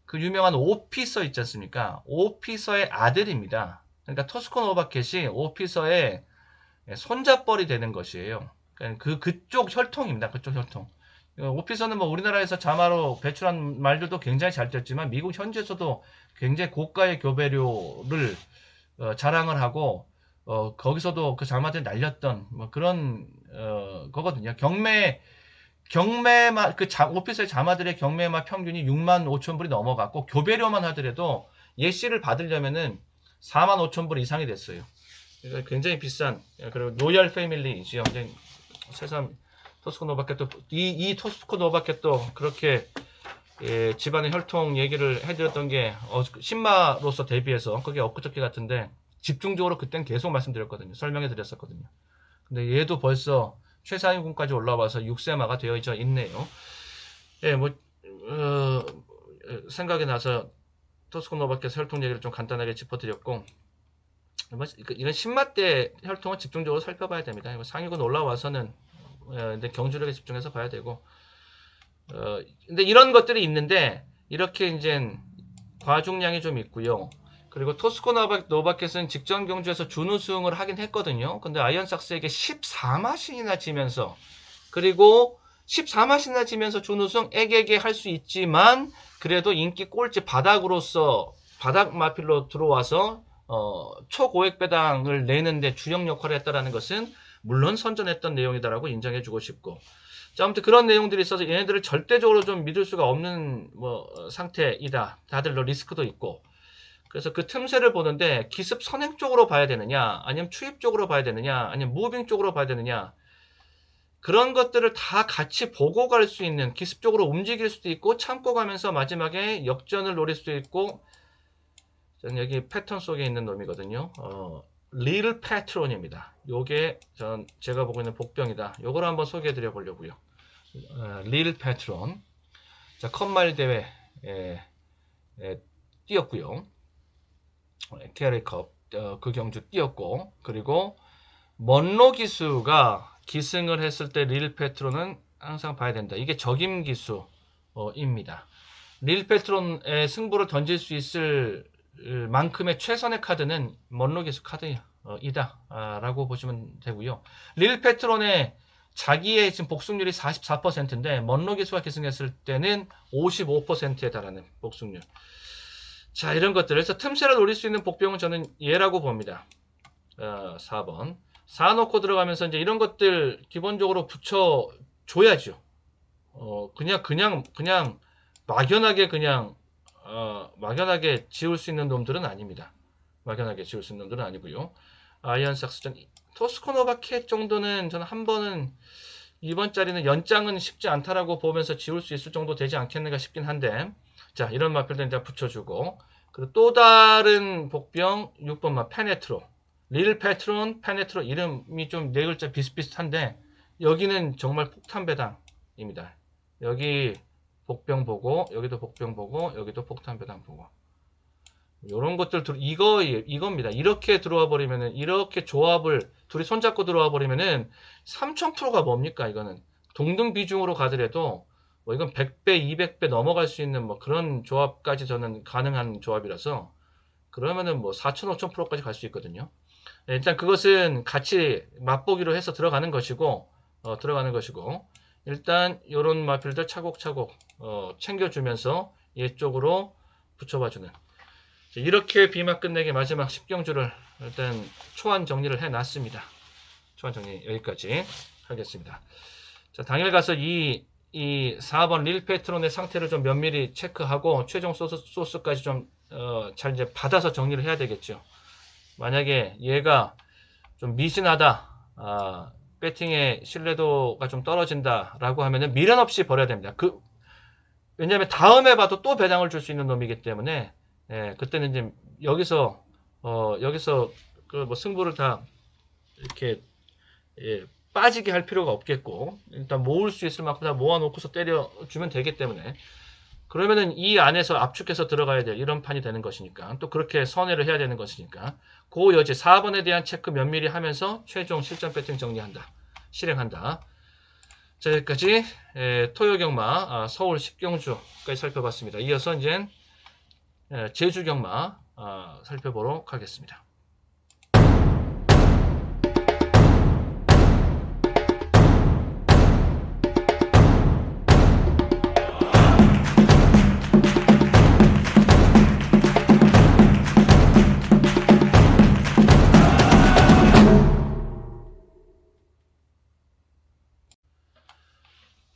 그 유명한 오피서 있지 않습니까? 오피서의 아들입니다. 그러니까 토스코 노바켓이 오피서의 손잡벌이 되는 것이에요. 그러니까 그쪽 혈통입니다. 그쪽 혈통. 오피서는 뭐 우리나라에서 자마로 배출한 말들도 굉장히 잘 됐지만, 미국 현지에서도 굉장히 고가의 교배료를 자랑을 하고 거기서도 그 자마들 날렸던 뭐 그런 거거든요. 경매마 오피스의 자마들의 경매마 평균이 6만 5천 불이 넘어갔고, 교배료만 하더라도 예시를 받으려면은 4만 5천 불 이상이 됐어요. 그러니까 굉장히 비싼, 그리고 로얄 패밀리이죠. 세상 토스코 노바켓도 이 토스코 노바켓도 그렇게 집안의 혈통 얘기를 해드렸던 게 신마로서 대비해서 그게 엊그저께 같은데, 집중적으로 그땐 계속 말씀드렸거든요. 설명해 드렸었거든요. 근데 얘도 벌써 최상위군까지 올라와서 6세마가 되어 있네요. 예, 뭐 생각이 나서 토스코 노바켓 혈통 얘기를 좀 간단하게 짚어드렸고, 이건 신마 때 혈통을 집중적으로 살펴봐야 됩니다. 상위군 올라와서는 근데 경주력에 집중해서 봐야 되고, 근데 이런 것들이 있는데, 이렇게 이제 과중량이 좀 있고요. 그리고 토스코 노바켓은 직전 경주에서 준우승을 하긴 했거든요. 근데 아이언삭스에게 14마신이나 지면서, 그리고 14마신이나 지면서 준우승 애게게 할 수 있지만, 그래도 인기 꼴찌 바닥으로서 바닥 마필로 들어와서 초고액 배당을 내는데 주력 역할을 했다라는 것은 물론 선전했던 내용이다라고 인정해주고 싶고, 자, 아무튼 그런 내용들이 있어서 얘네들을 절대적으로 좀 믿을 수가 없는 상태이다. 다들 리스크도 있고. 그래서 그 틈새를 보는데, 기습 선행 쪽으로 봐야 되느냐, 아니면 추입 쪽으로 봐야 되느냐, 아니면 무빙 쪽으로 봐야 되느냐, 그런 것들을 다 같이 보고 갈 수 있는, 기습 쪽으로 움직일 수도 있고 참고 가면서 마지막에 역전을 노릴 수도 있고. 저는 여기 패턴 속에 있는 놈이거든요. 리를 패트론입니다. 요게 제가 보고 있는 복병이다. 요걸 한번 소개해 드려 보려고요. 리를 패트론. 자, 컵마일 대회 뛰었고요. 캐리컵 그 경주 뛰었고, 그리고 먼로 기수가 기승을 했을 때 릴 패트론은 항상 봐야 된다. 이게 적임 기수입니다. 릴 패트론의 승부를 던질 수 있을 만큼의 최선의 카드는 먼로 기수 카드이다 라고 보시면 되고요. 릴 패트론의 자기의 지금 복승률이 44%인데 먼로 기수가 기승했을 때는 55%에 달하는 복승률. 자, 이런 것들. 그래서 틈새를 노릴 수 있는 복병은 저는 얘라고 봅니다. 4번. 4 넣고 들어가면서 이제 이런 것들 기본적으로 붙여줘야죠. 그냥 막연하게 막연하게 지울 수 있는 놈들은 아닙니다. 막연하게 지울 수 있는 놈들은 아니고요. 아이언삭스전 토스코 노바켓 정도는 저는 한 번은 이번 자리는 연장은 쉽지 않다라고 보면서 지울 수 있을 정도 되지 않겠는가 싶긴 한데, 자, 이런 마필들 이제 붙여주고, 그리고 또 다른 복병 6번마 페네트로, 릴 패트론, 페네트로, 이름이 좀 네 글자 비슷비슷한데 여기는 정말 폭탄 배당입니다. 여기 복병 보고, 여기도 복병 보고, 여기도 폭탄 배당 보고. 요런 것들 이겁니다. 이렇게 들어와 버리면은 이렇게 조합을 둘이 손잡고 들어와 버리면은 3000%가 뭡니까 이거는 동등 비중으로 가더라도 뭐 이건 100배, 200배 넘어갈 수 있는 뭐 그런 조합까지 저는 가능한 조합이라서 그러면은 뭐 4000, 5000%까지 갈 수 있거든요. 네, 일단 그것은 같이 맛보기로 해서 들어가는 것이고 일단 요런 마필들 차곡차곡 챙겨주면서 이쪽으로 붙여봐주는 이렇게 비막 끝내기 마지막 10경주를 일단 초안 정리를 해놨습니다. 초안 정리 여기까지 하겠습니다. 자, 당일 가서 이 4번 릴 패트론의 상태를 좀 면밀히 체크하고 최종 소스까지 좀 잘 이제 받아서 정리를 해야 되겠죠. 만약에 얘가 좀 미진하다, 배팅의 신뢰도가 좀 떨어진다라고 하면은 미련 없이 버려야 됩니다. 왜냐하면 다음에 봐도 또 배당을 줄 수 있는 놈이기 때문에 그때는 이제 여기서 그 뭐 승부를 다 이렇게 빠지게 할 필요가 없겠고 일단 모을 수 있을 만큼 다 모아놓고서 때려주면 되기 때문에 그러면은 이 안에서 압축해서 들어가야 될 이런 판이 되는 것이니까 또 그렇게 선회를 해야 되는 것이니까 그 여지 4번에 대한 체크 면밀히 하면서 최종 실전 배팅 정리한다. 실행한다. 자, 여기까지 토요경마 서울 10경주까지 살펴봤습니다. 이어서 이제 제주경마 살펴보도록 하겠습니다.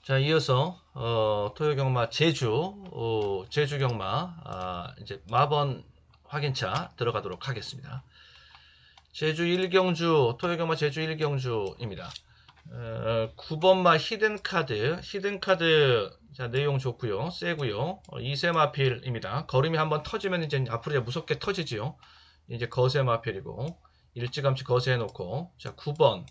자, 이어서 토요경마 제주경마 이제 마번 확인차 들어가도록 하겠습니다. 제주 1경주 토요경마 제주 1경주입니다. 9번마 히든카드 자, 내용 좋고요, 세고요. 2세 마필입니다. 걸음이 한번 터지면 이제 앞으로 이제 무섭게 터지지요. 이제 거세 마필이고 일찌감치 거세해 놓고 자 9번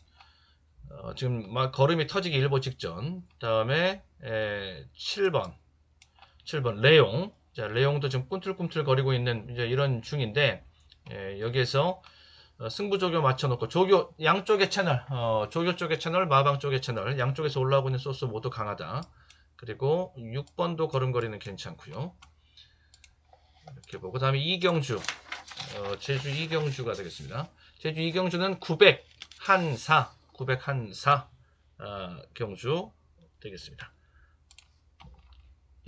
지금 막 걸음이 터지기 일보 직전. 다음에 7번 레용. 자, 레용도 지금 꿈틀꿈틀 거리고 있는 이제 이런 중인데 여기에서 승부 조교 맞춰놓고 조교 양쪽의 채널, 조교 쪽의 채널, 마방 쪽의 채널 양쪽에서 올라오고 있는 소스 모두 강하다. 그리고 6번도 걸음거리는 괜찮고요. 이렇게 보고 다음에 이경주, 제주 이경주가 되겠습니다. 제주 이경주는 900 한사 경주 되겠습니다.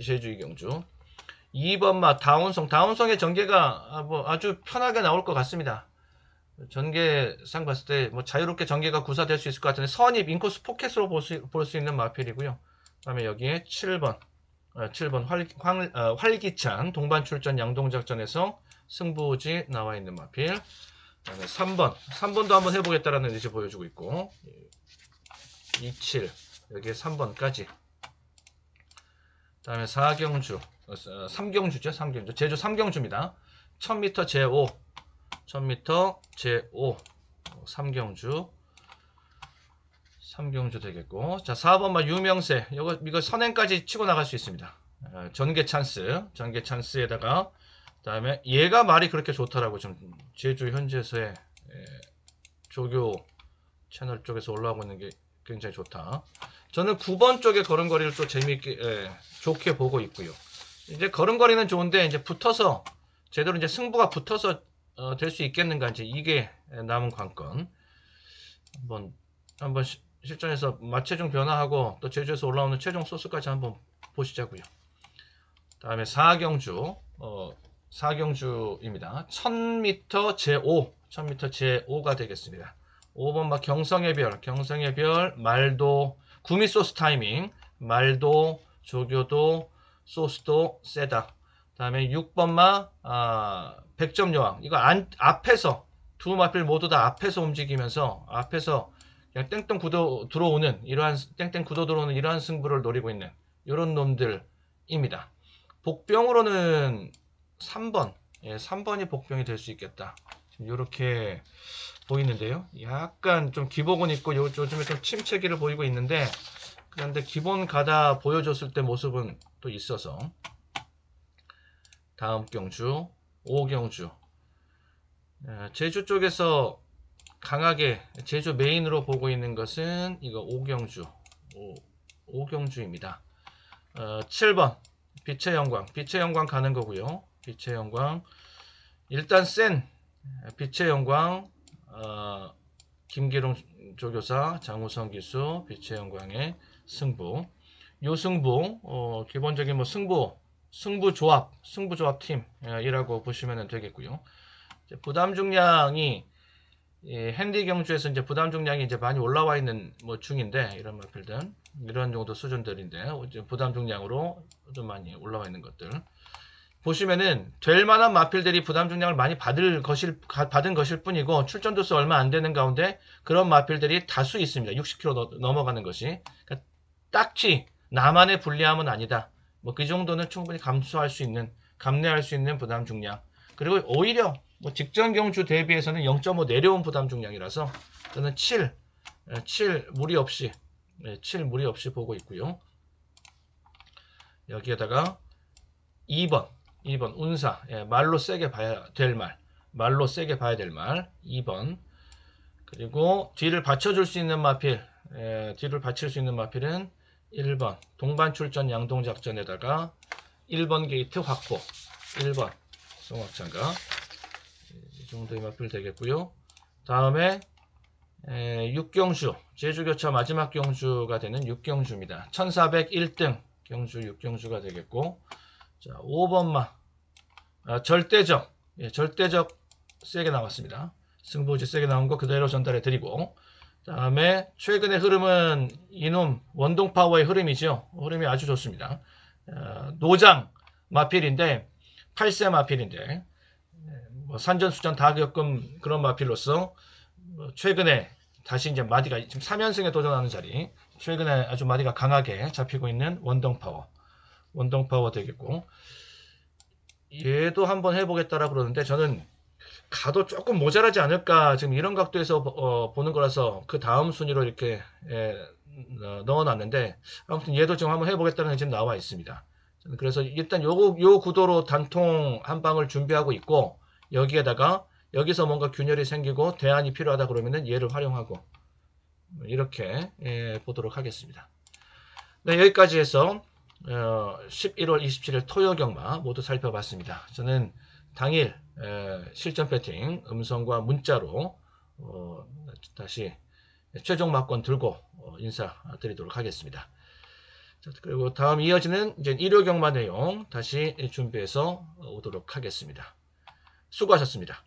제주 이경주 2번마 다운성의 전개가 뭐 아주 편하게 나올 것 같습니다. 전개상 봤을 때 뭐 자유롭게 전개가 구사될 수 있을 것 같은데 선입 인코스 포켓으로 볼 수 있는 마필이고요. 그다음에 여기에 7번 활기찬 동반 출전 양동작전에서 승부지 나와 있는 마필. 그다음에 3번도 한번 해보겠다라는 의지 보여주고 있고 27 여기에 3번까지. 그다음에 4경주 3경주죠. 제주 3경주입니다. 1000m 제5 3경주 되겠고 자 4번만 유명세 이거 선행까지 치고 나갈 수 있습니다. 전개 찬스에다가 그다음에 얘가 말이 그렇게 좋더라고. 좀 제주 현지에서의 조교 채널 쪽에서 올라오고 있는 게 굉장히 좋다. 저는 9번 쪽의 걸음거리를 또 재미있게 좋게 보고 있고요. 이제 걸음거리는 좋은데 이제 붙어서 제대로 이제 승부가 붙어서 될 수 있겠는가 이제 이게 남은 관건. 한번 실전에서 마체중 변화하고 또 제주에서 올라오는 최종 소스까지 한번 보시자고요. 다음에 4경주입니다. 1000m 제5가 되겠습니다. 5번 막 경성의 별, 말도, 구미소스 타이밍, 말도, 조교도, 소스도 세다. 다음에 6번마 100점 여왕. 이거 앞에서 두 마필 모두 다 앞에서 움직이면서 앞에서 그냥 땡땡 구도 들어오는 이러한 승부를 노리고 있는 이런 놈들입니다. 복병으로는 3번. 3번이 복병이 될 수 있겠다. 이렇게 보이는데요. 약간 좀 기복은 있고 요즘에 좀 침체기를 보이고 있는데 그런데 기본 가다 보여줬을 때 모습은 또 있어서 다음 경주 오경주. 제주 쪽에서 강하게 제주 메인으로 보고 있는 것은 이거 오경주. 오경주입니다. 7번 빛의 영광. 빛의 영광 가는 거고요. 빛의 영광. 일단 센 빛의 영광, 김기룡 조교사, 장우성 기수, 빛의 영광의 승부. 요 승부, 기본적인 뭐 승부조합 팀이라고 보시면 되겠고요. 부담 중량이 핸디 경주에서 이제 부담 중량이 이제 많이 올라와 있는 뭐 중인데, 이런 마필들, 이런 정도 수준들인데, 부담 중량으로 좀 많이 올라와 있는 것들. 보시면은 될 만한 마필들이 부담 중량을 많이 받은 것일 뿐이고, 출전 도수 얼마 안 되는 가운데 그런 마필들이 다수 있습니다. 60km 넘어가는 것이. 그러니까 딱히 나만의 불리함은 아니다. 뭐 그 정도는 충분히 감내할 수 있는 부담 중량. 그리고 오히려 뭐 직전 경주 대비해서는 0.5 내려온 부담 중량이라서 저는 7 무리 없이 보고 있고요. 여기에다가 2번 운사, 말로 세게 봐야 될 말, 2번. 그리고 뒤를 받쳐줄 수 있는 마필, 뒤를 받칠 수 있는 마필은 1번 동반 출전 양동 작전에다가 1번 게이트 확보, 1번 송악장가. 이 정도의 마필 되겠고요. 다음에 6경주, 제주교차 마지막 경주가 되는 6경주입니다. 1401등 경주 6경주가 되겠고, 자 5번마 절대적 세게 나왔습니다. 승부지 세게 나온 거 그대로 전달해 드리고, 다음에 최근의 흐름은 이놈 원동파워의 흐름이죠. 흐름이 아주 좋습니다. 노장 마필인데, 8세 마필인데, 뭐 산전수전 다 겪은 그런 마필로서 최근에 다시 이제 마디가 지금 3연승에 도전하는 자리, 최근에 아주 마디가 강하게 잡히고 있는 원동파워 되겠고, 얘도 한번 해보겠다라 그러는데 저는 가도 조금 모자라지 않을까, 지금 이런 각도에서 보는 거라서 그 다음 순위로 이렇게 넣어놨는데, 아무튼 얘도 지금 한번 해보겠다는 게 지금 나와 있습니다. 그래서 일단 요 구도로 단통 한 방을 준비하고 있고, 여기서 뭔가 균열이 생기고 대안이 필요하다 그러면은 얘를 활용하고, 이렇게 보도록 하겠습니다. 네, 여기까지 해서 11월 27일 토요 경마 모두 살펴봤습니다. 저는 당일 실전 배팅 음성과 문자로 다시 최종 막권 들고 인사드리도록 하겠습니다. 자, 그리고 다음 이어지는 이제 일요 경마 내용 다시 준비해서 오도록 하겠습니다. 수고하셨습니다.